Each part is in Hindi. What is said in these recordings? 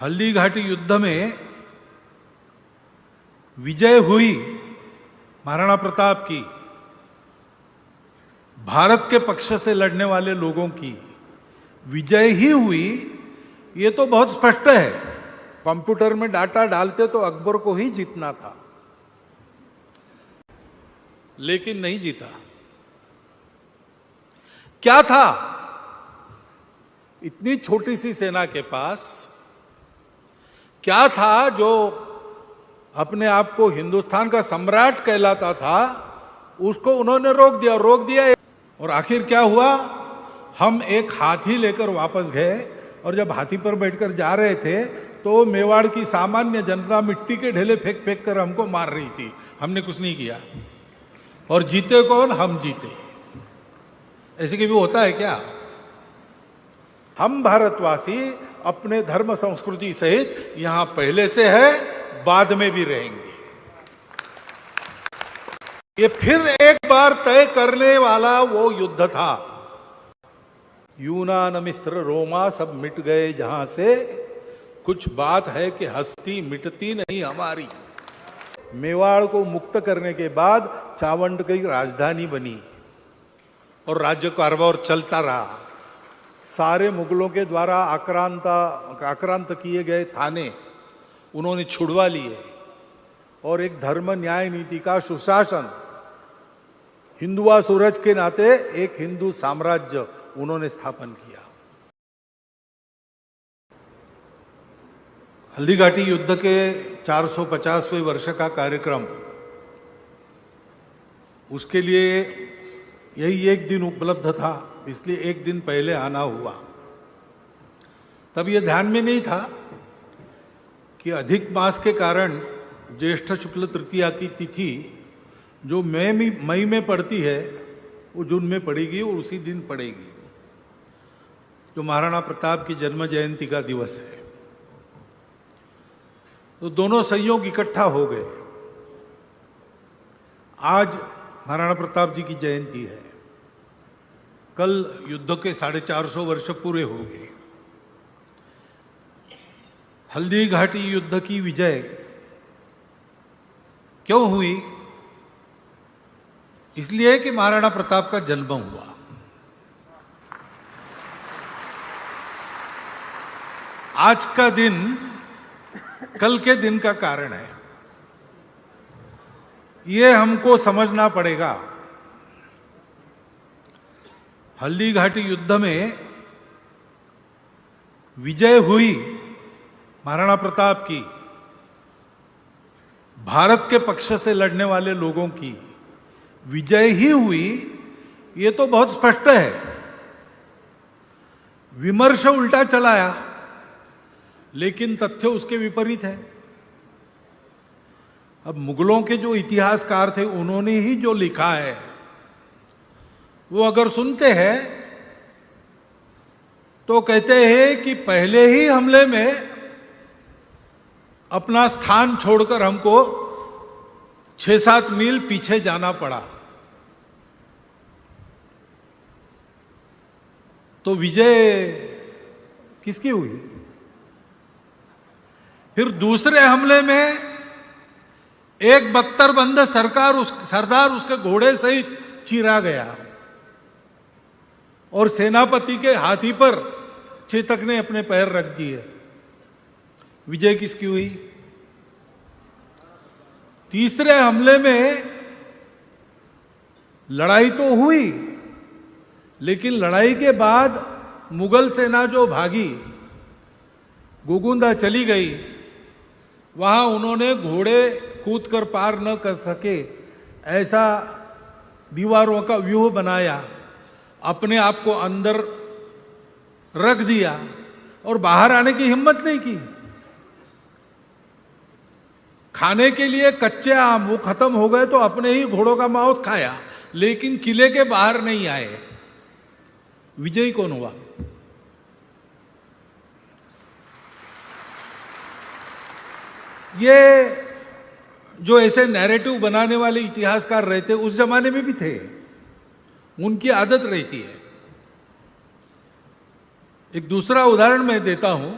हल्दी घाटी युद्ध में विजय हुई महाराणा प्रताप की, भारत के पक्ष से लड़ने वाले लोगों की विजय ही हुई, ये तो बहुत स्पष्ट है। कंप्यूटर में डाटा डालते तो अकबर को ही जीतना था, लेकिन नहीं जीता। क्या था? इतनी छोटी सी सेना के पास क्या था जो अपने आप को हिंदुस्तान का सम्राट कहलाता था, उसको उन्होंने रोक दिया। और आखिर क्या हुआ? हम एक हाथी लेकर वापस गए, और जब हाथी पर बैठकर जा रहे थे तो मेवाड़ की सामान्य जनता मिट्टी के ढेले फेंक फेंक कर हमको मार रही थी। हमने कुछ नहीं किया, और जीते कौन? हम जीते। ऐसे भी होता है क्या? हम भारतवासी अपने धर्म संस्कृति सहित यहां पहले से है, बाद में भी रहेंगे। ये फिर एक बार तय करने वाला वो युद्ध था। यूनान मिस्र रोमा सब मिट गए जहां से, कुछ बात है कि हस्ती मिटती नहीं हमारी। मेवाड़ को मुक्त करने के बाद चावंड की राजधानी बनी और राज्य कारभार चलता रहा। सारे मुगलों के द्वारा आक्रांत किए गए थाने उन्होंने छुड़वा लिए, और एक धर्म न्याय नीति का सुशासन, हिंदुआ सूरज के नाते एक हिंदू साम्राज्य उन्होंने स्थापन किया। हल्दी घाटी युद्ध के 450वें वर्ष का कार्यक्रम, उसके लिए यही एक दिन उपलब्ध था, इसलिए एक दिन पहले आना हुआ। तब यह ध्यान में नहीं था कि अधिक मास के कारण ज्येष्ठ शुक्ल तृतीया की तिथि जो मई में पड़ती है, वो जून में पड़ेगी और उसी दिन पड़ेगी, जो महाराणा प्रताप की जन्म जयंती का दिवस है। तो दोनों संयोग इकट्ठा हो गए। आज महाराणा प्रताप जी की जयंती है, कल युद्ध के 450 वर्ष पूरे हो गए। हल्दी घाटी युद्ध की विजय क्यों हुई? इसलिए कि महाराणा प्रताप का जन्म हुआ। आज का दिन कल के दिन का कारण है, ये हमको समझना पड़ेगा। हल्दी घाटी युद्ध में विजय हुई महाराणा प्रताप की, भारत के पक्ष से लड़ने वाले लोगों की विजय ही हुई, ये तो बहुत स्पष्ट है। विमर्श उल्टा चलाया, लेकिन तथ्य उसके विपरीत है। अब मुगलों के जो इतिहासकार थे, उन्होंने ही जो लिखा है वो अगर सुनते हैं तो कहते हैं कि पहले ही हमले में अपना स्थान छोड़कर हमको 6-7 मील पीछे जाना पड़ा। तो विजय किसकी हुई? फिर दूसरे हमले में एक बख्तरबंद सरदार उसके घोड़े सहित चीरा गया, और सेनापति के हाथी पर चेतक ने अपने पैर रख दिए। विजय किसकी हुई? तीसरे हमले में लड़ाई तो हुई, लेकिन लड़ाई के बाद मुगल सेना जो भागी, गोगुंदा चली गई, वहां उन्होंने घोड़े कूदकर पार न कर सके ऐसा दीवारों का व्यूह बनाया, अपने आप को अंदर रख दिया और बाहर आने की हिम्मत नहीं की। खाने के लिए कच्चे आम वो खत्म हो गए तो अपने ही घोड़ों का मांस खाया, लेकिन किले के बाहर नहीं आए। विजयी कौन हुआ? ये जो ऐसे नैरेटिव बनाने वाले इतिहासकार रहते, उस जमाने में भी थे, उनकी आदत रहती है। एक दूसरा उदाहरण मैं देता हूं।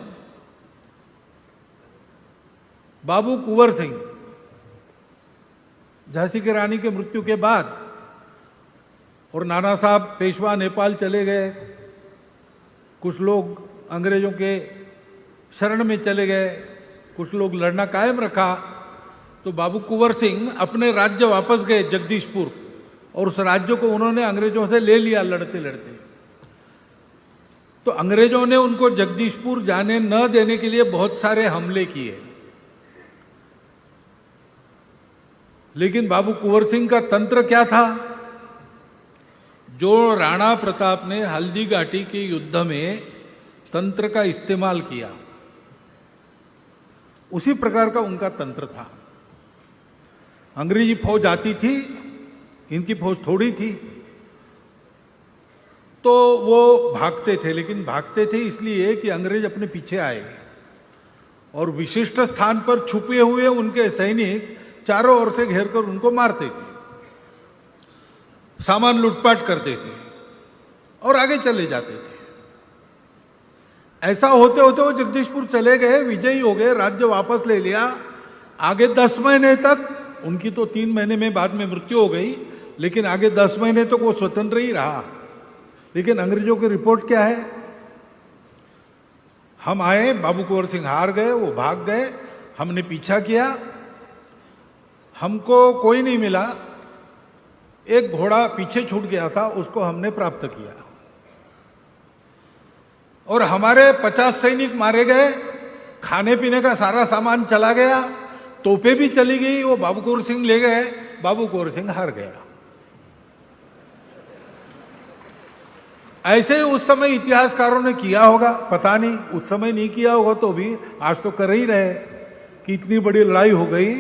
बाबू कुंवर सिंह झांसी की रानी के मृत्यु के बाद, और नाना साहब पेशवा नेपाल चले गए, कुछ लोग अंग्रेजों के शरण में चले गए, कुछ लोग लड़ना कायम रखा, तो बाबू कुंवर सिंह अपने राज्य वापस गए जगदीशपुर, और उस राज्य को उन्होंने अंग्रेजों से ले लिया लड़ते लड़ते। तो अंग्रेजों ने उनको जगदीशपुर जाने न देने के लिए बहुत सारे हमले किए, लेकिन बाबू कुंवर सिंह का तंत्र क्या था? जो राणा प्रताप ने हल्दी घाटी के युद्ध में तंत्र का इस्तेमाल किया, उसी प्रकार का उनका तंत्र था। अंग्रेजी फौज आती थी, इनकी फौज थोड़ी थी, तो वो भागते थे, लेकिन भागते थे इसलिए कि अंग्रेज अपने पीछे आए, और विशिष्ट स्थान पर छुपे हुए उनके सैनिक चारों ओर से घेरकर उनको मारते थे, सामान लूटपाट करते थे और आगे चले जाते थे। ऐसा होते होते वो जगदीशपुर चले गए, विजयी हो गए, राज्य वापस ले लिया। आगे 10 महीने तक, उनकी तो 3 महीने में बाद में मृत्यु हो गई, लेकिन आगे 10 महीने तक वो स्वतंत्र ही रहा। लेकिन अंग्रेजों की रिपोर्ट क्या है? हम आए, बाबू कुंवर सिंह हार गए, वो भाग गए, हमने पीछा किया, हमको कोई नहीं मिला, एक घोड़ा पीछे छूट गया था, उसको हमने प्राप्त किया, और हमारे 50 सैनिक मारे गए, खाने पीने का सारा सामान चला गया, तोपें भी चली गई, वो बाबू कुंवर सिंह ले गए, बाबू कुंवर सिंह हार गया। ऐसे ही उस समय इतिहासकारों ने किया होगा, पता नहीं, उस समय नहीं किया होगा तो भी आज तो कर ही रहे कि इतनी बड़ी लड़ाई हो गई,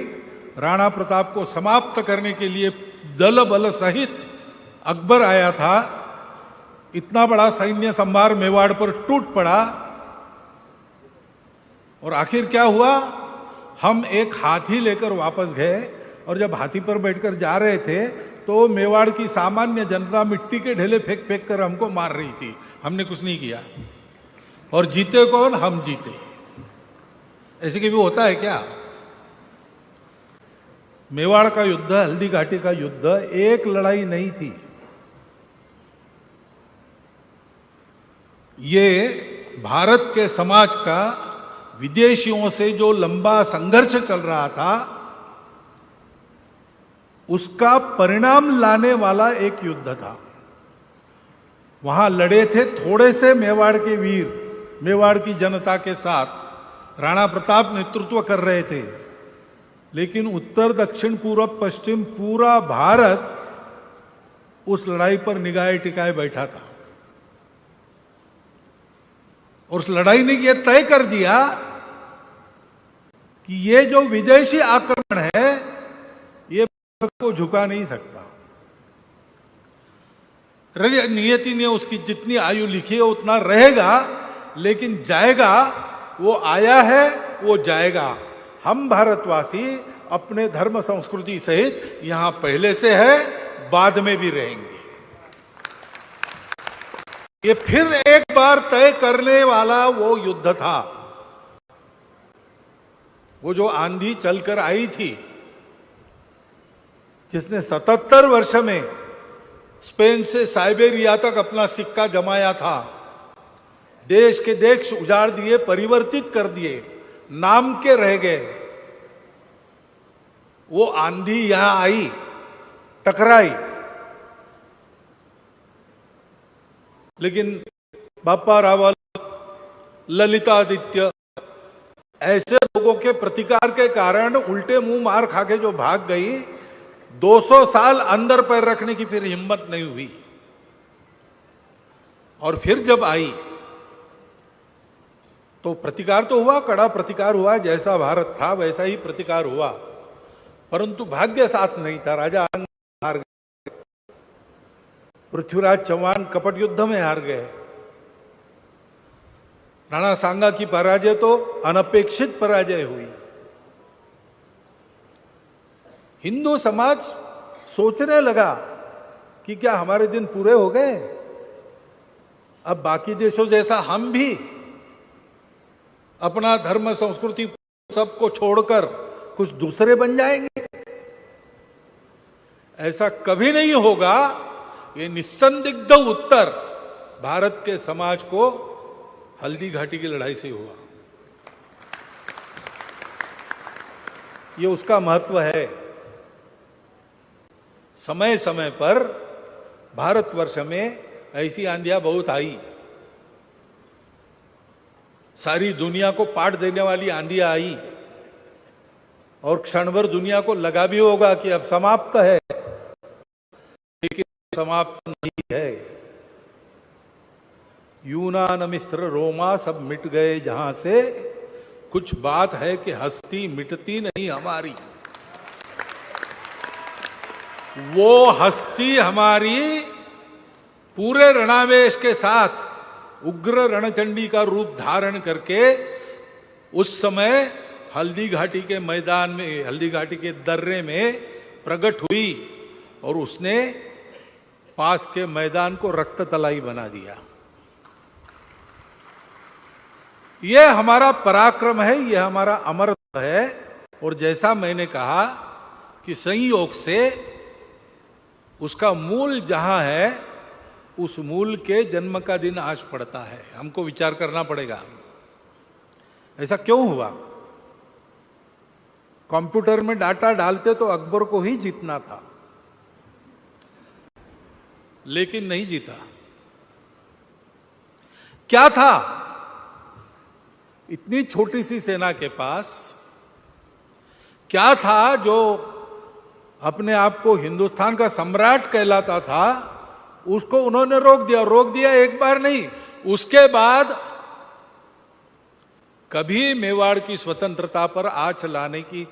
राणा प्रताप को समाप्त करने के लिए दल बल सहित अकबर आया था, इतना बड़ा सैन्य संभार मेवाड़ पर टूट पड़ा, और आखिर क्या हुआ? हम एक हाथी लेकर वापस गए, और जब हाथी पर बैठकर जा रहे थे तो मेवाड़ की सामान्य जनता मिट्टी के ढेले फेंक फेंक कर हमको मार रही थी, हमने कुछ नहीं किया, और जीते कौन? हम जीते। ऐसे भी होता है क्या? मेवाड़ का युद्ध, हल्दी घाटी का युद्ध एक लड़ाई नहीं थी, ये भारत के समाज का विदेशियों से जो लंबा संघर्ष चल रहा था, उसका परिणाम लाने वाला एक युद्ध था। वहां लड़े थे थोड़े से मेवाड़ के वीर, मेवाड़ की जनता के साथ राणा प्रताप नेतृत्व कर रहे थे, लेकिन उत्तर दक्षिण पूर्व पश्चिम पूरा भारत उस लड़ाई पर निगाहें टिकाए बैठा था, और उस लड़ाई ने यह तय कर दिया कि ये जो विदेशी आक्रमण है ये भारत को झुका नहीं सकता। नियति ने उसकी जितनी आयु लिखी है उतना रहेगा, लेकिन जाएगा, वो आया है, वो जाएगा। हम भारतवासी अपने धर्म संस्कृति सहित यहां पहले से है, बाद में भी रहेंगे। ये फिर एक बार तय करने वाला वो युद्ध था, वो जो आंधी चलकर आई थी, जिसने 77 वर्ष में स्पेन से साइबेरिया तक अपना सिक्का जमाया था, देश के देश उजाड़ दिए, परिवर्तित कर दिए, नाम के रह गए। वो आंधी यहां आई, टकराई, लेकिन बापा रावल, ललितादित्य ऐसे लोगों के प्रतिकार के कारण उल्टे मुंह मार खा के जो भाग गई, 200 साल अंदर पैर रखने की फिर हिम्मत नहीं हुई। और फिर जब आई तो प्रतिकार तो हुआ, कड़ा प्रतिकार हुआ, जैसा भारत था वैसा ही प्रतिकार हुआ, परंतु भाग्य साथ नहीं था। राजा हार गए, पृथ्वीराज चौहान कपट युद्ध में हार गए, राणा सांगा की पराजय तो अनपेक्षित पराजय हुई। हिंदू समाज सोचने लगा कि क्या हमारे दिन पूरे हो गए, अब बाकी देशों जैसा हम भी अपना धर्म संस्कृति सबको छोड़कर कुछ दूसरे बन जाएंगे। ऐसा कभी नहीं होगा। ये निस्संदिग्ध उत्तर भारत के समाज को हल्दी घाटी की लड़ाई से हुआ। ये उसका महत्व है। समय समय पर भारतवर्ष में ऐसी आंधियां बहुत आई। सारी दुनिया को पाट देने वाली आंधियां आई और क्षण भर दुनिया को लगा भी होगा कि अब समाप्त है, लेकिन समाप्त नहीं है। यूनान मिस्र रोमा सब मिट गए जहां से, कुछ बात है कि हस्ती मिटती नहीं हमारी। वो हस्ती हमारी पूरे रणावेश के साथ उग्र रणचंडी का रूप धारण करके उस समय हल्दी घाटी के मैदान में, हल्दी घाटी के दर्रे में प्रकट हुई और उसने पास के मैदान को रक्त तलाई बना दिया। यह हमारा पराक्रम है, यह हमारा अमरत्व है। और जैसा मैंने कहा कि संयोग से उसका मूल जहां है, उस मूल के जन्म का दिन आज पड़ता है। हमको विचार करना पड़ेगा ऐसा क्यों हुआ। कंप्यूटर में डाटा डालते तो अकबर को ही जीतना था, लेकिन नहीं जीता। क्या था? इतनी छोटी सी सेना के पास क्या था जो अपने आप को हिंदुस्तान का सम्राट कहलाता था? उसको उन्होंने रोक दिया एक बार नहीं, उसके बाद कभी मेवाड़ की स्वतंत्रता पर आंच लाने की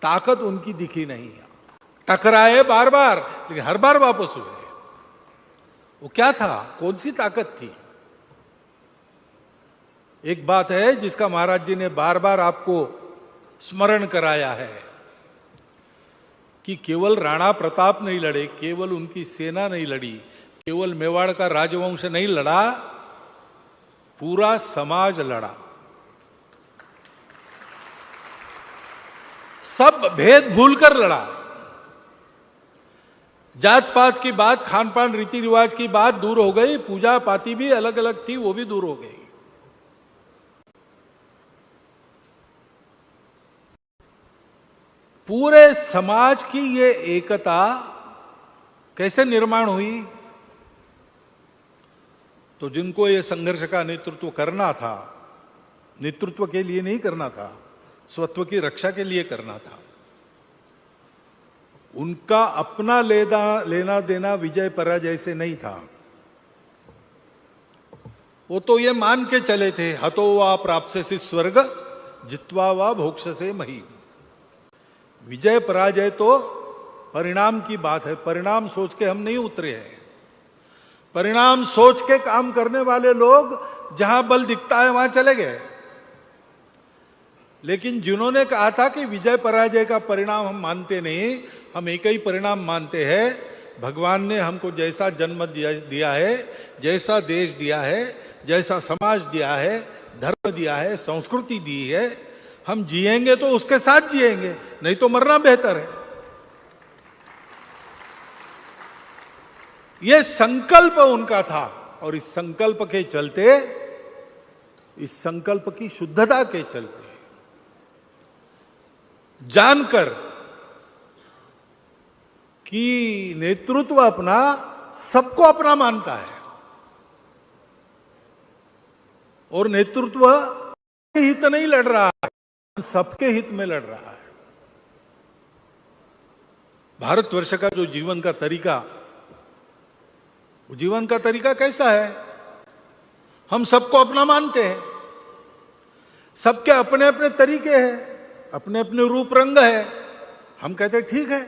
ताकत उनकी दिखी नहीं। टकराए बार बार, लेकिन हर बार वापस हुए। वो क्या था? कौन सी ताकत थी? एक बात है जिसका महाराज जी ने बार बार आपको स्मरण कराया है कि केवल राणा प्रताप नहीं लड़े, केवल उनकी सेना नहीं लड़ी, केवल मेवाड़ का राजवंश नहीं लड़ा, पूरा समाज लड़ा। सब भेद भूलकर लड़ा। जात पात की बात, खान पान रीति रिवाज की बात दूर हो गई, पूजा पाती भी अलग अलग थी, वो भी दूर हो गई। पूरे समाज की ये एकता कैसे निर्माण हुई? तो जिनको ये संघर्ष का नेतृत्व करना था, नेतृत्व के लिए नहीं करना था, स्वत्व की रक्षा के लिए करना था, उनका अपना लेना देना विजय पराजय से नहीं था। वो तो ये मान के चले थे, हतो वा प्राप्स्यसि स्वर्ग जित्वा वा भोक्ष्यसे मही। विजय पराजय तो परिणाम की बात है। परिणाम सोच के हम नहीं उतरे हैं। परिणाम सोच के काम करने वाले लोग जहां बल दिखता है वहां चले गए। लेकिन जिन्होंने कहा था कि विजय पराजय का परिणाम हम मानते नहीं, हम एक ही परिणाम मानते हैं, भगवान ने हमको जैसा जन्म दिया है, जैसा देश दिया है, जैसा समाज दिया है, धर्म दिया है, संस्कृति दी है, हम जिएंगे तो उसके साथ जिएंगे, नहीं तो मरना बेहतर है। यह संकल्प उनका था। और इस संकल्प के चलते, इस संकल्प की शुद्धता के चलते, जानकर कि नेतृत्व अपना सबको अपना मानता है और नेतृत्व हित नहीं लड़ रहा है, सबके हित में लड़ रहा है। भारतवर्ष का जो जीवन का तरीका, वो जीवन का तरीका कैसा है? हम सबको अपना मानते हैं, सबके अपने अपने तरीके हैं, अपने अपने रूप रंग है। हम कहते हैं ठीक है,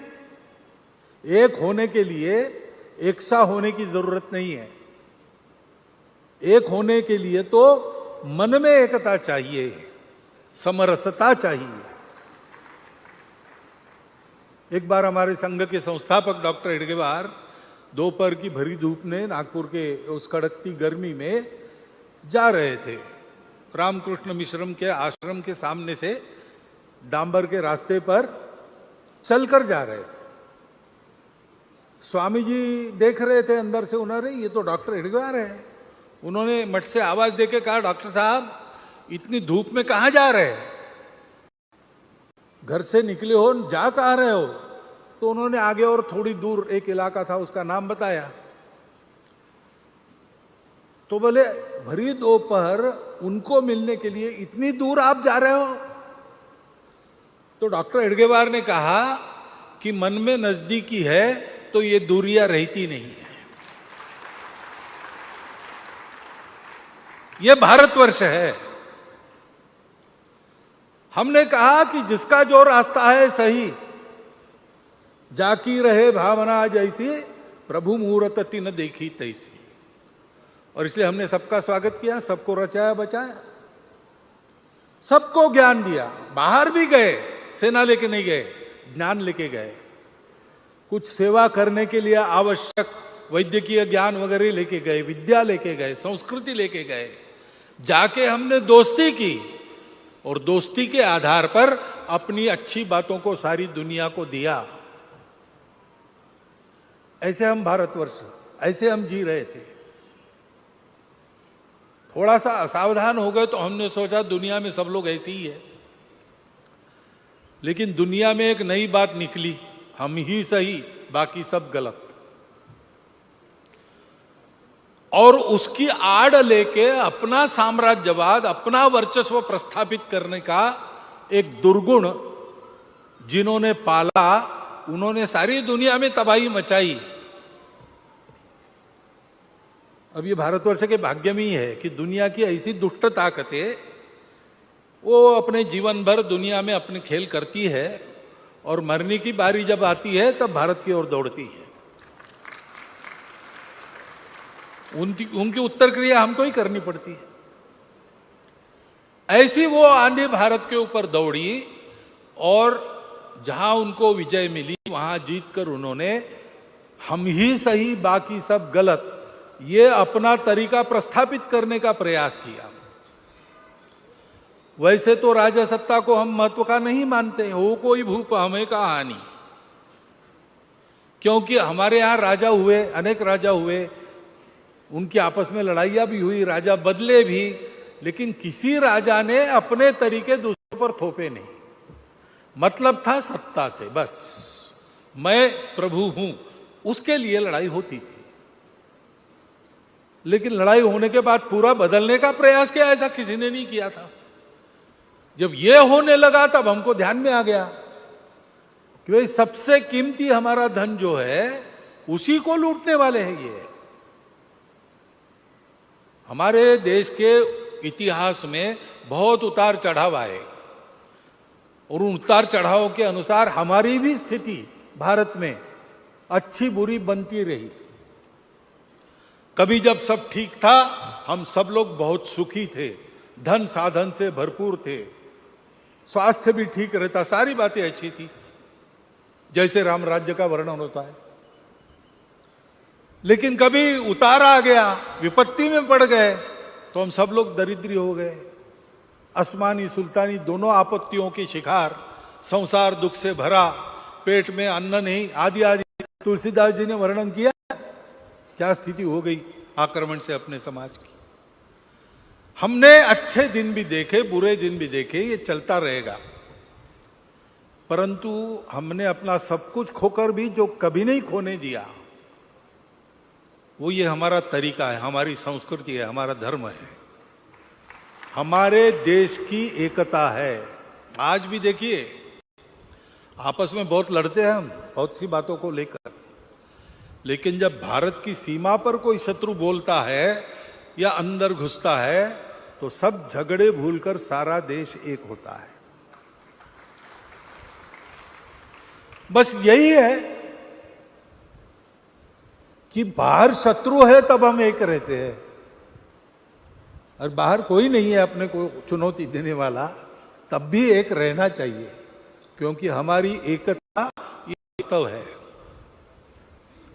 एक होने के लिए एक सा होने की जरूरत नहीं है। एक होने के लिए तो मन में एकता चाहिए, समरसता चाहिए। एक बार हमारे संघ के संस्थापक डॉक्टर हेडगेवार दोपहर की भरी धूप में नागपुर के उस कड़कती गर्मी में जा रहे थे। रामकृष्ण मिश्रम के आश्रम के सामने से डांबर के रास्ते पर चलकर जा रहे थे। स्वामी जी देख रहे थे अंदर से, उन्होंने, ये तो डॉक्टर हेडगेवार है। उन्होंने मठ से आवाज देके कहा, डॉक्टर साहब इतनी धूप में कहां जा रहे हैं, घर से निकले हो, जा कहां रहे हो? तो उन्होंने आगे और थोड़ी दूर एक इलाका था, उसका नाम बताया। तो बोले, भरी दोपहर उनको मिलने के लिए इतनी दूर आप जा रहे हो? तो डॉक्टर हेडगेवार ने कहा कि मन में नजदीकी है तो ये दूरियां रहती नहीं है। ये भारतवर्ष है। हमने कहा कि जिसका जो रास्ता है सही, जाकी रहे भावना जैसी, प्रभु मुहूर्त तीन देखी तैसी। और इसलिए हमने सबका स्वागत किया, सबको रचाया बचाया, सबको ज्ञान दिया। बाहर भी गए, सेना लेके नहीं गए, ज्ञान लेके गए। कुछ सेवा करने के लिए आवश्यक वैद्यकीय ज्ञान वगैरह लेके गए, विद्या लेके गए, संस्कृति लेके गए। जाके हमने दोस्ती की और दोस्ती के आधार पर अपनी अच्छी बातों को सारी दुनिया को दिया। ऐसे हम भारतवर्ष, ऐसे हम जी रहे थे। थोड़ा सा असावधान हो गए तो हमने सोचा दुनिया में सब लोग ऐसे ही है। लेकिन दुनिया में एक नई बात निकली, हम ही सही बाकी सब गलत। और उसकी आड़ लेके अपना साम्राज्यवाद, अपना वर्चस्व प्रस्थापित करने का एक दुर्गुण जिन्होंने पाला, उन्होंने सारी दुनिया में तबाही मचाई। अब ये भारतवर्ष के भाग्य में ही है कि दुनिया की ऐसी दुष्ट ताकतें वो अपने जीवन भर दुनिया में अपने खेल करती है और मरने की बारी जब आती है तब भारत की ओर दौड़ती है। उनकी उत्तर क्रिया हमको ही करनी पड़ती है। ऐसी वो आंधी भारत के ऊपर दौड़ी और जहां उनको विजय मिली वहां जीतकर उन्होंने हम ही सही बाकी सब गलत, ये अपना तरीका प्रस्थापित करने का प्रयास किया। वैसे तो राजसत्ता को हम महत्व का नहीं मानते, हो कोई भूप हमें का हानि, क्योंकि हमारे यहां राजा हुए, अनेक राजा हुए, उनकी आपस में लड़ाइयां भी हुई, राजा बदले भी, लेकिन किसी राजा ने अपने तरीके दूसरों पर थोपे नहीं। मतलब था सत्ता से, बस मैं प्रभु हूं, उसके लिए लड़ाई होती थी। लेकिन लड़ाई होने के बाद पूरा बदलने का प्रयास किया, ऐसा किसी ने नहीं किया था। जब यह होने लगा तब हमको ध्यान में आ गया कि भाई सबसे कीमती हमारा धन जो है उसी को लूटने वाले हैं ये। हमारे देश के इतिहास में बहुत उतार चढ़ाव आए और उन उतार चढ़ावों के अनुसार हमारी भी स्थिति भारत में अच्छी बुरी बनती रही। कभी जब सब ठीक था हम सब लोग बहुत सुखी थे, धन साधन से भरपूर थे, स्वास्थ्य भी ठीक रहता, सारी बातें अच्छी थी, जैसे राम राज्य का वर्णन होता है। लेकिन कभी उतार आ गया, विपत्ति में पड़ गए तो हम सब लोग दरिद्री हो गए। आसमानी सुल्तानी दोनों आपत्तियों की शिकार, संसार दुख से भरा, पेट में अन्न नहीं, आदि आदि तुलसीदास जी ने वर्णन किया। क्या स्थिति हो गई आक्रमण से अपने समाज की। हमने अच्छे दिन भी देखे, बुरे दिन भी देखे, ये चलता रहेगा। परंतु हमने अपना सब कुछ खोकर भी जो कभी नहीं खोने दिया, वो ये हमारा तरीका है, हमारी संस्कृति है, हमारा धर्म है, हमारे देश की एकता है। आज भी देखिए आपस में बहुत लड़ते हैं हम बहुत सी बातों को लेकर, लेकिन जब भारत की सीमा पर कोई शत्रु बोलता है या अंदर घुसता है तो सब झगड़े भूलकर सारा देश एक होता है। बस यही है कि बाहर शत्रु है तब हम एक रहते हैं, और बाहर कोई नहीं है अपने को चुनौती देने वाला, तब भी एक रहना चाहिए, क्योंकि हमारी एकता ये वास्तव है,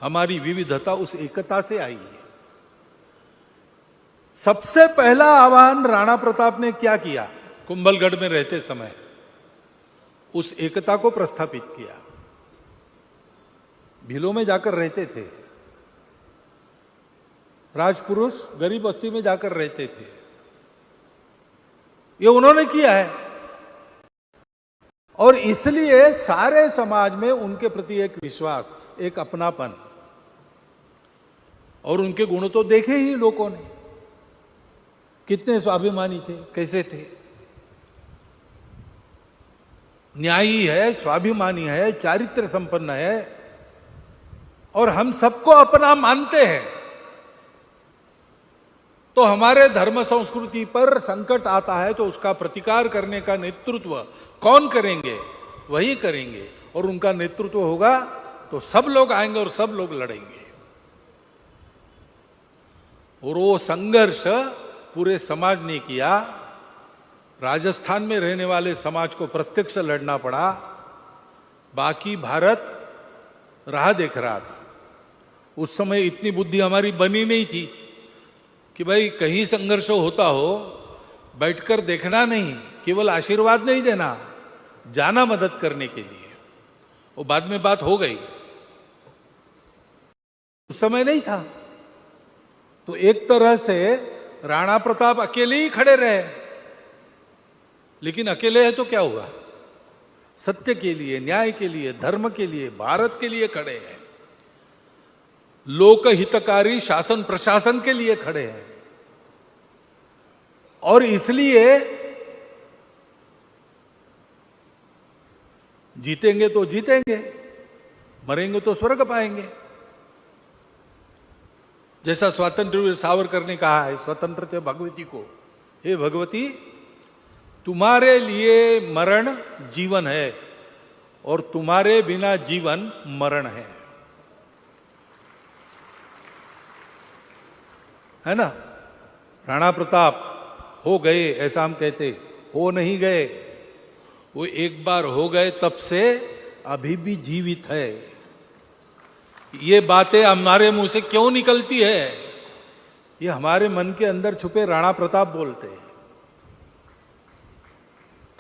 हमारी विविधता उस एकता से आई है। सबसे पहला आह्वान राणा प्रताप ने क्या किया कुंभलगढ़ में रहते समय? उस एकता को प्रस्थापित किया। भीलों में जाकर रहते थे, राजपुरुष गरीब बस्ती में जाकर रहते थे, ये उन्होंने किया है। और इसलिए सारे समाज में उनके प्रति एक विश्वास, एक अपनापन, और उनके गुण तो देखे ही लोगों ने, कितने स्वाभिमानी थे, कैसे थे, न्यायी है, स्वाभिमानी है, चारित्र संपन्न है, और हम सबको अपना मानते हैं। तो हमारे धर्म संस्कृति पर संकट आता है तो उसका प्रतिकार करने का नेतृत्व कौन करेंगे? वही करेंगे, और उनका नेतृत्व होगा तो सब लोग आएंगे और सब लोग लड़ेंगे। और वो संघर्ष पूरे समाज ने किया। राजस्थान में रहने वाले समाज को प्रत्यक्ष लड़ना पड़ा, बाकी भारत राह देख रहा था। उस समय इतनी बुद्धि हमारी बनी नहीं थी कि भाई कहीं संघर्ष होता हो बैठकर देखना नहीं, केवल आशीर्वाद नहीं देना, जाना मदद करने के लिए। वो बाद में बात हो गई, उस समय नहीं था। तो एक तरह से राणा प्रताप अकेले ही खड़े रहे, लेकिन अकेले है तो क्या हुआ? सत्य के लिए, न्याय के लिए, धर्म के लिए, भारत के लिए खड़े हैं, लोकहितकारी शासन प्रशासन के लिए खड़े हैं। और इसलिए जीतेंगे तो जीतेंगे, मरेंगे तो स्वर्ग पाएंगे। जैसा स्वातंत्र्य सावरकर ने कहा है स्वतंत्र थे भगवती को, हे भगवती तुम्हारे लिए मरण जीवन है और तुम्हारे बिना जीवन मरण है ना? राणा प्रताप हो गए ऐसा हम कहते, हो नहीं गए, वो एक बार हो गए तब से अभी भी जीवित है। ये बातें हमारे मुंह से क्यों निकलती है? ये हमारे मन के अंदर छुपे राणा प्रताप बोलते हैं।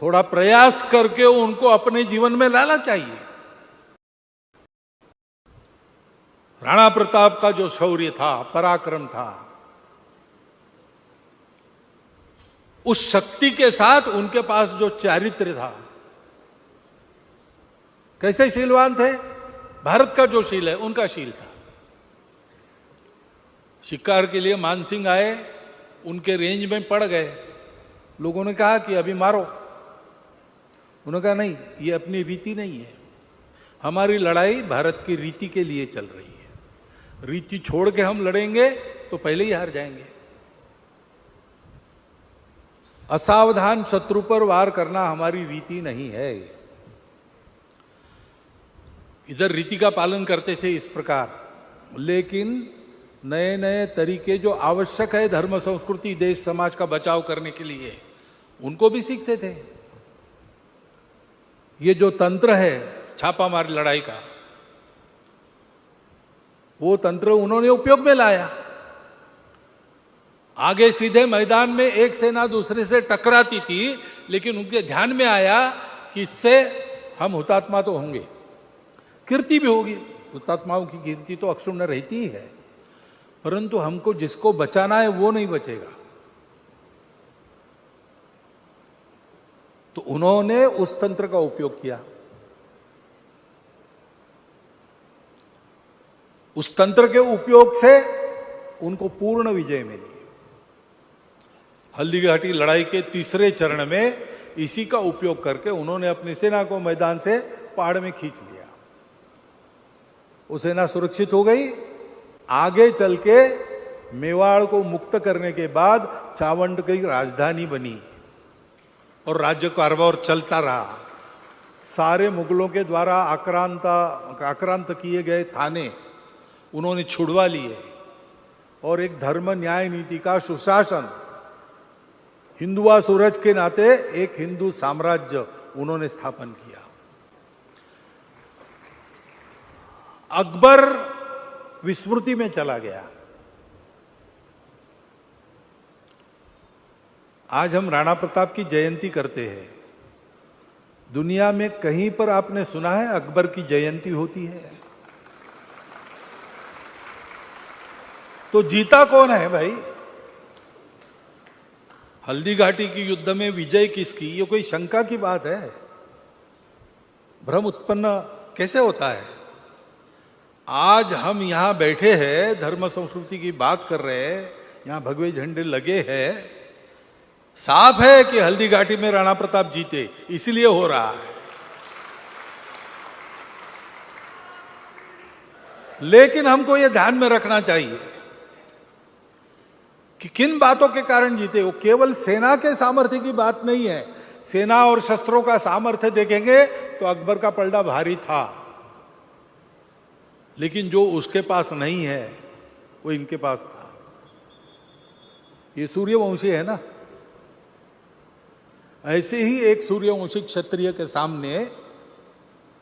थोड़ा प्रयास करके उनको अपने जीवन में लाना चाहिए। राणा प्रताप का जो शौर्य था, पराक्रम था, उस शक्ति के साथ उनके पास जो चारित्र्य था, कैसे शीलवान थे? भारत का जो शील है उनका शील था। शिकार के लिए मानसिंह आए, उनके रेंज में पड़ गए, लोगों ने कहा कि अभी मारो। उन्होंने कहा नहीं, ये अपनी रीति नहीं है, हमारी लड़ाई भारत की रीति के लिए चल रही है, रीति छोड़ के हम लड़ेंगे तो पहले ही हार जाएंगे। असावधान शत्रु पर वार करना हमारी रीति नहीं है। इधर रीति का पालन करते थे इस प्रकार, लेकिन नए नए तरीके जो आवश्यक है धर्म संस्कृति देश समाज का बचाव करने के लिए, उनको भी सीखते थे। ये जो तंत्र है छापामार लड़ाई का, वो तंत्र उन्होंने उपयोग में लाया। आगे सीधे मैदान में एक सेना दूसरे से टकराती थी, लेकिन उनके ध्यान में आया कि इससे हम हुतात्मा तो होंगे, कीर्ति भी होगी, हुतात्माओं की कीर्ति तो अक्षुण्ण रहती ही है, परंतु हमको जिसको बचाना है वो नहीं बचेगा। तो उन्होंने उस तंत्र का उपयोग किया। उस तंत्र के उपयोग से उनको पूर्ण विजय मिली। हल्दीघाटी लड़ाई के तीसरे चरण में इसी का उपयोग करके उन्होंने अपनी सेना को मैदान से पहाड़ में खींच लिया। वो सेना सुरक्षित हो गई। आगे चल के मेवाड़ को मुक्त करने के बाद चावंड की राजधानी बनी और राज्य कारभार चलता रहा। सारे मुगलों के द्वारा आक्रांत किए गए थाने उन्होंने छुड़वा लिए और एक धर्म न्याय नीति का सुशासन, हिंदुआ सूरज के नाते एक हिंदू साम्राज्य उन्होंने स्थापन किया। अकबर विस्मृति में चला गया। आज हम राणा प्रताप की जयंती करते हैं। दुनिया में कहीं पर आपने सुना है अकबर की जयंती होती है? तो जीता कौन है भाई? हल्दी घाटी की युद्ध में विजय किसकी, ये कोई शंका की बात है? भ्रम उत्पन्न कैसे होता है? आज हम यहां बैठे हैं, धर्म संस्कृति की बात कर रहे हैं, यहां भगवे झंडे लगे हैं, साफ है कि हल्दी घाटी में राणा प्रताप जीते, इसलिए हो रहा है। लेकिन हमको यह ध्यान में रखना चाहिए कि किन बातों के कारण जीते। वो केवल सेना के सामर्थ्य की बात नहीं है। सेना और शस्त्रों का सामर्थ्य देखेंगे तो अकबर का पलड़ा भारी था, लेकिन जो उसके पास नहीं है वो इनके पास था। ये सूर्यवंशी है ना, ऐसे ही एक सूर्यवंशी क्षत्रिय के सामने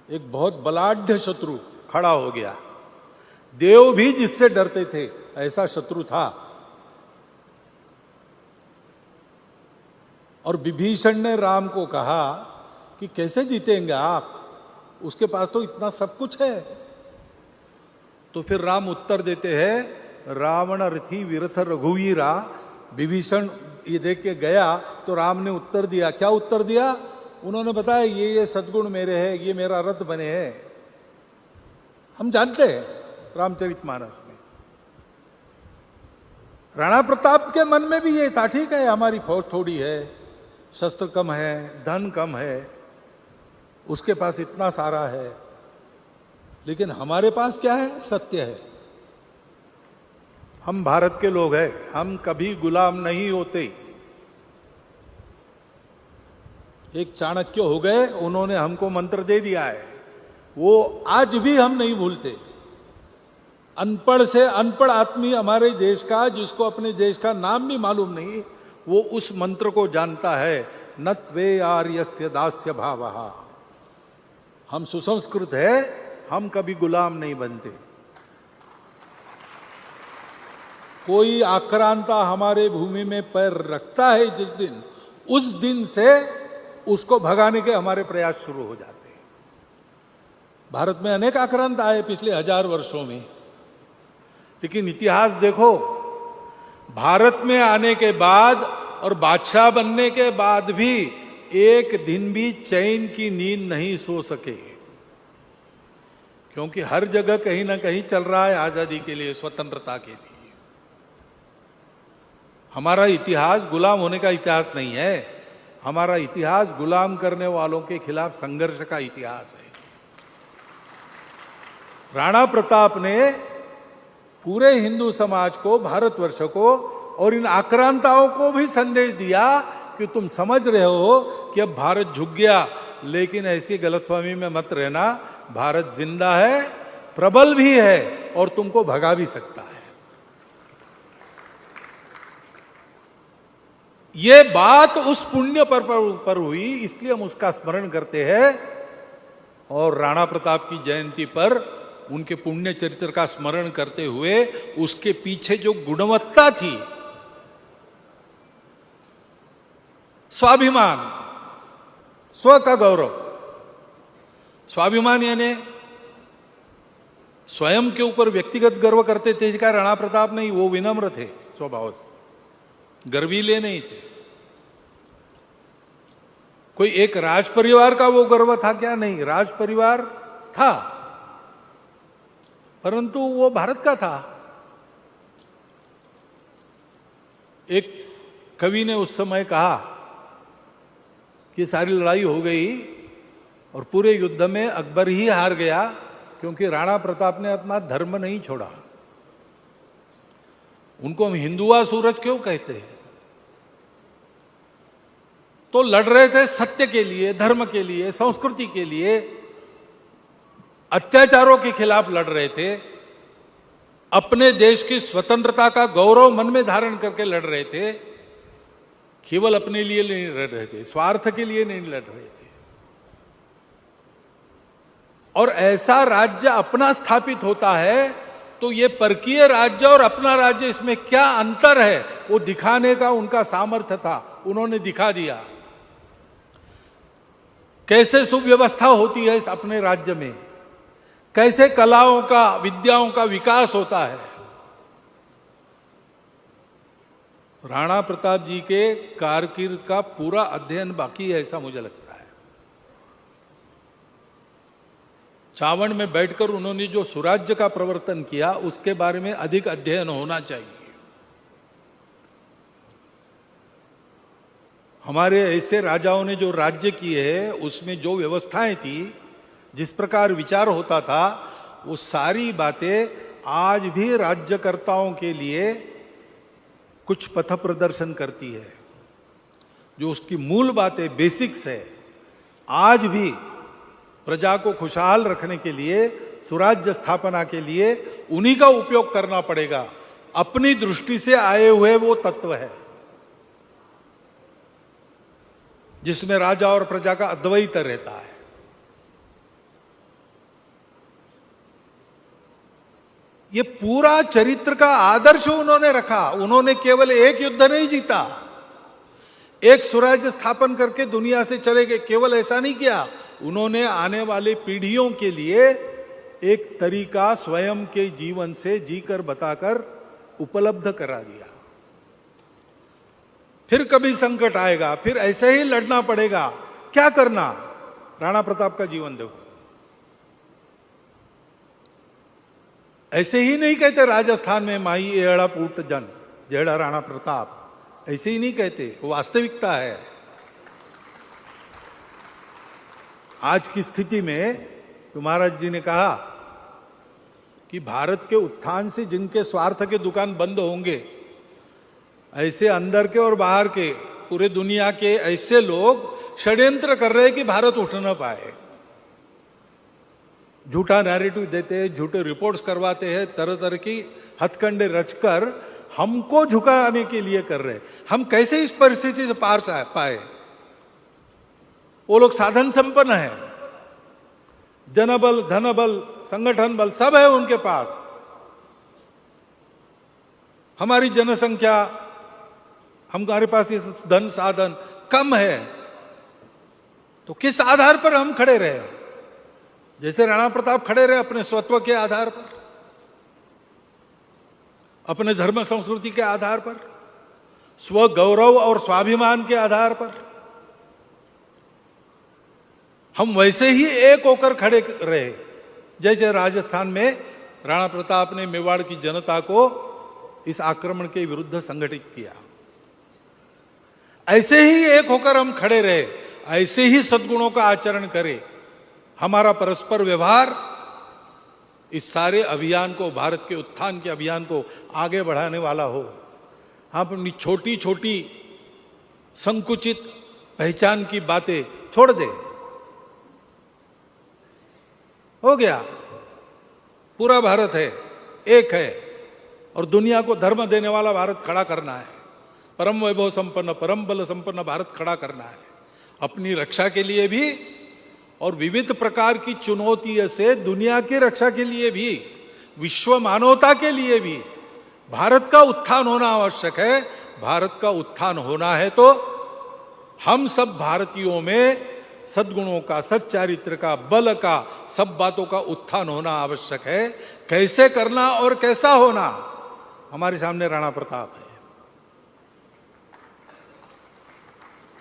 एक बहुत बलाढ्य शत्रु खड़ा हो गया। देव भी जिससे डरते थे ऐसा शत्रु था। और विभीषण ने राम को कहा कि कैसे जीतेंगे आप, उसके पास तो इतना सब कुछ है। तो फिर राम उत्तर देते हैं, रावण रथी विरथ रघुवीरा। विभीषण ये देख के गया तो राम ने उत्तर दिया। क्या उत्तर दिया? उन्होंने बताया ये सद्गुण मेरे हैं, ये मेरा रथ बने हैं। हम जानते हैं रामचरितमानस में। राणा प्रताप के मन में भी ये था, ठीक है हमारी फौज थोड़ी है, शस्त्र कम है, धन कम है, उसके पास इतना सारा है, लेकिन हमारे पास क्या है? सत्य है। हम भारत के लोग हैं, हम कभी गुलाम नहीं होते। एक चाणक्य हो गए, उन्होंने हमको मंत्र दे दिया है, वो आज भी हम नहीं भूलते। अनपढ़ से अनपढ़ आदमी हमारे देश का, जिसको अपने देश का नाम भी मालूम नहीं, वो उस मंत्र को जानता है, न त्वे आर्यस्य दास्य भावः। हम सुसंस्कृत है, हम कभी गुलाम नहीं बनते। कोई आक्रांता हमारे भूमि में पैर रखता है जिस दिन, उस दिन से उसको भगाने के हमारे प्रयास शुरू हो जाते हैं। भारत में अनेक आक्रांत आए पिछले 1000 वर्षों में, लेकिन इतिहास देखो, भारत में आने के बाद और बादशाह बनने के बाद भी एक दिन भी चैन की नींद नहीं सो सके, क्योंकि हर जगह कहीं ना कहीं चल रहा है आजादी के लिए, स्वतंत्रता के लिए। हमारा इतिहास गुलाम होने का इतिहास नहीं है, हमारा इतिहास गुलाम करने वालों के खिलाफ संघर्ष का इतिहास है। राणा प्रताप ने पूरे हिंदू समाज को, भारतवर्ष को और इन आक्रांताओं को भी संदेश दिया कि तुम समझ रहे हो कि अब भारत झुक गया, लेकिन ऐसी गलतफहमी में मत रहना, भारत जिंदा है, प्रबल भी है और तुमको भगा भी सकता है। ये बात उस पुण्य पर हुई, इसलिए हम उसका स्मरण करते हैं और राणा प्रताप की जयंती पर उनके पुण्य चरित्र का स्मरण करते हुए उसके पीछे जो गुणवत्ता थी, स्वाभिमान, स्व का गौरव। स्वाभिमान यानी स्वयं के ऊपर व्यक्तिगत गर्व करते थे क्या राणा प्रताप? नहीं, वो विनम्र थे स्वभाव से, गर्वीले नहीं थे। कोई एक राज परिवार का वो गर्व था क्या? नहीं, राज परिवार था, परंतु वो भारत का था। एक कवि ने उस समय कहा कि सारी लड़ाई हो गई और पूरे युद्ध में अकबर ही हार गया, क्योंकि राणा प्रताप ने अपना धर्म नहीं छोड़ा। उनको हम हिंदुआ सूरज क्यों कहते हैं? तो लड़ रहे थे सत्य के लिए, धर्म के लिए, संस्कृति के लिए, अत्याचारों के खिलाफ लड़ रहे थे, अपने देश की स्वतंत्रता का गौरव मन में धारण करके लड़ रहे थे। केवल अपने लिए नहीं लड़ रहे थे, स्वार्थ के लिए नहीं लड़ रहे थे। और ऐसा राज्य अपना स्थापित होता है तो ये परकीय राज्य और अपना राज्य, इसमें क्या अंतर है, वो दिखाने का उनका सामर्थ्य था, उन्होंने दिखा दिया। कैसे सुव्यवस्था होती है इस अपने राज्य में, कैसे कलाओं का, विद्याओं का विकास होता है। राणा प्रताप जी के कारकिर्द का पूरा अध्ययन बाकी है, ऐसा मुझे लगता है। चावड़ में बैठकर उन्होंने जो सुराज्य का प्रवर्तन किया, उसके बारे में अधिक अध्ययन होना चाहिए। हमारे ऐसे राजाओं ने जो राज्य किए हैं, उसमें जो व्यवस्थाएं थी, जिस प्रकार विचार होता था, वो सारी बातें आज भी राज्यकर्ताओं के लिए कुछ पथ प्रदर्शन करती है। जो उसकी मूल बातें, बेसिक्स है, आज भी प्रजा को खुशहाल रखने के लिए, सुराज्य स्थापना के लिए उन्हीं का उपयोग करना पड़ेगा। अपनी दृष्टि से आए हुए वो तत्व है जिसमें राजा और प्रजा का अद्वैत रहता है। ये पूरा चरित्र का आदर्श उन्होंने रखा। उन्होंने केवल एक युद्ध नहीं जीता, एक स्वराज्य स्थापन करके दुनिया से चले गए, केवल ऐसा नहीं किया। उन्होंने आने वाली पीढ़ियों के लिए एक तरीका स्वयं के जीवन से जीकर बताकर उपलब्ध करा दिया। फिर कभी संकट आएगा, फिर ऐसे ही लड़ना पड़ेगा, क्या करना। राणा प्रताप का जीवन देखो, ऐसे ही नहीं कहते राजस्थान में माई एड़ा पूट जन जेड़ा राणा प्रताप, ऐसे ही नहीं कहते, वो वास्तविकता है। आज की स्थिति में महाराज जी ने कहा कि भारत के उत्थान से जिनके स्वार्थ के दुकान बंद होंगे, ऐसे अंदर के और बाहर के पूरे दुनिया के ऐसे लोग षड्यंत्र कर रहे हैं कि भारत उठ न पाए। झूठा नैरेटिव देते हैं, झूठे रिपोर्ट्स करवाते हैं, तरह तरह की हथकंडे रचकर हमको झुकाने के लिए कर रहे हैं। हम कैसे इस परिस्थिति से पार पाए। वो लोग साधन संपन्न है, जनबल, धनबल, संगठन बल सब है उनके पास। हमारी जनसंख्या, हमारे पास ये धन साधन कम है, तो किस आधार पर हम खड़े रहे। जैसे राणा प्रताप खड़े रहे अपने स्वत्व के आधार पर, अपने धर्म संस्कृति के आधार पर, स्व गौरव और स्वाभिमान के आधार पर, हम वैसे ही एक होकर खड़े रहे। जैसे राजस्थान में राणा प्रताप ने मेवाड़ की जनता को इस आक्रमण के विरुद्ध संगठित किया, ऐसे ही एक होकर हम खड़े रहे, ऐसे ही सद्गुणों का आचरण करें। हमारा परस्पर व्यवहार इस सारे अभियान को, भारत के उत्थान के अभियान को आगे बढ़ाने वाला हो। हम अपनी छोटी छोटी संकुचित पहचान की बातें छोड़ दे। हो गया, पूरा भारत है, एक है, और दुनिया को धर्म देने वाला भारत खड़ा करना है। परम वैभव संपन्न, परम बल संपन्न भारत खड़ा करना है, अपनी रक्षा के लिए भी और विविध प्रकार की चुनौतियों से दुनिया की रक्षा के लिए भी, विश्व मानवता के लिए भी भारत का उत्थान होना आवश्यक है। भारत का उत्थान होना है तो हम सब भारतीयों में सद्गुणों का, सच्चारित्र का, बल का, सब बातों का उत्थान होना आवश्यक है। कैसे करना और कैसा होना, हमारे सामने राणा प्रताप है।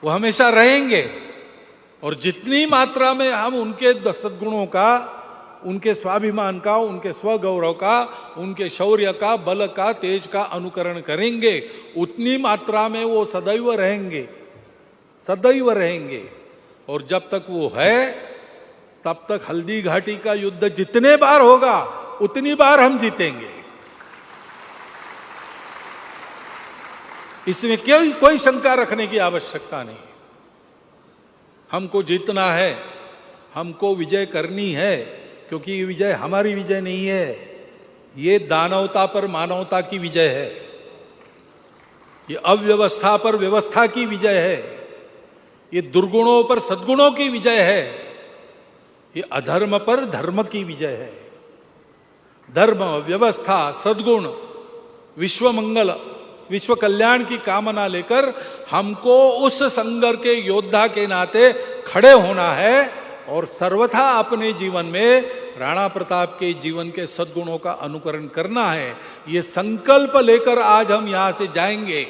वो हमेशा रहेंगे, और जितनी मात्रा में हम उनके सद्गुणों का, उनके स्वाभिमान का, उनके स्वगौरव का, उनके शौर्य का, बल का, तेज का अनुकरण करेंगे, उतनी मात्रा में वो सदैव रहेंगे, सदैव रहेंगे। और जब तक वो है, तब तक हल्दी घाटी का युद्ध जितने बार होगा उतनी बार हम जीतेंगे। इसमें कोई शंका रखने की आवश्यकता नहीं। हमको जीतना है, हमको विजय करनी है, क्योंकि ये विजय हमारी विजय नहीं है, ये दानवता पर मानवता की विजय है, ये अव्यवस्था पर व्यवस्था की विजय है, ये दुर्गुणों पर सद्गुणों की विजय है, ये अधर्म पर धर्म की विजय है। धर्म, व्यवस्था, सद्गुण, विश्व मंगल, विश्व कल्याण की कामना लेकर हमको उस संघर्ष के योद्धा के नाते खड़े होना है और सर्वथा अपने जीवन में राणा प्रताप के जीवन के सद्गुणों का अनुकरण करना है। ये संकल्प लेकर आज हम यहां से जाएंगे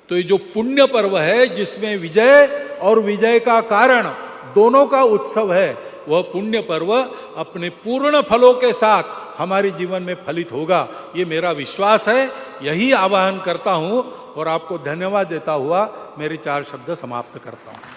तो ये जो पुण्य पर्व है, जिसमें विजय और विजय का कारण दोनों का उत्सव है, वह पुण्य पर्व अपने पूर्ण फलों के साथ हमारे जीवन में फलित होगा, ये मेरा विश्वास है। यही आह्वान करता हूं और आपको धन्यवाद देता हुआ मेरे 4 शब्द समाप्त करता हूं।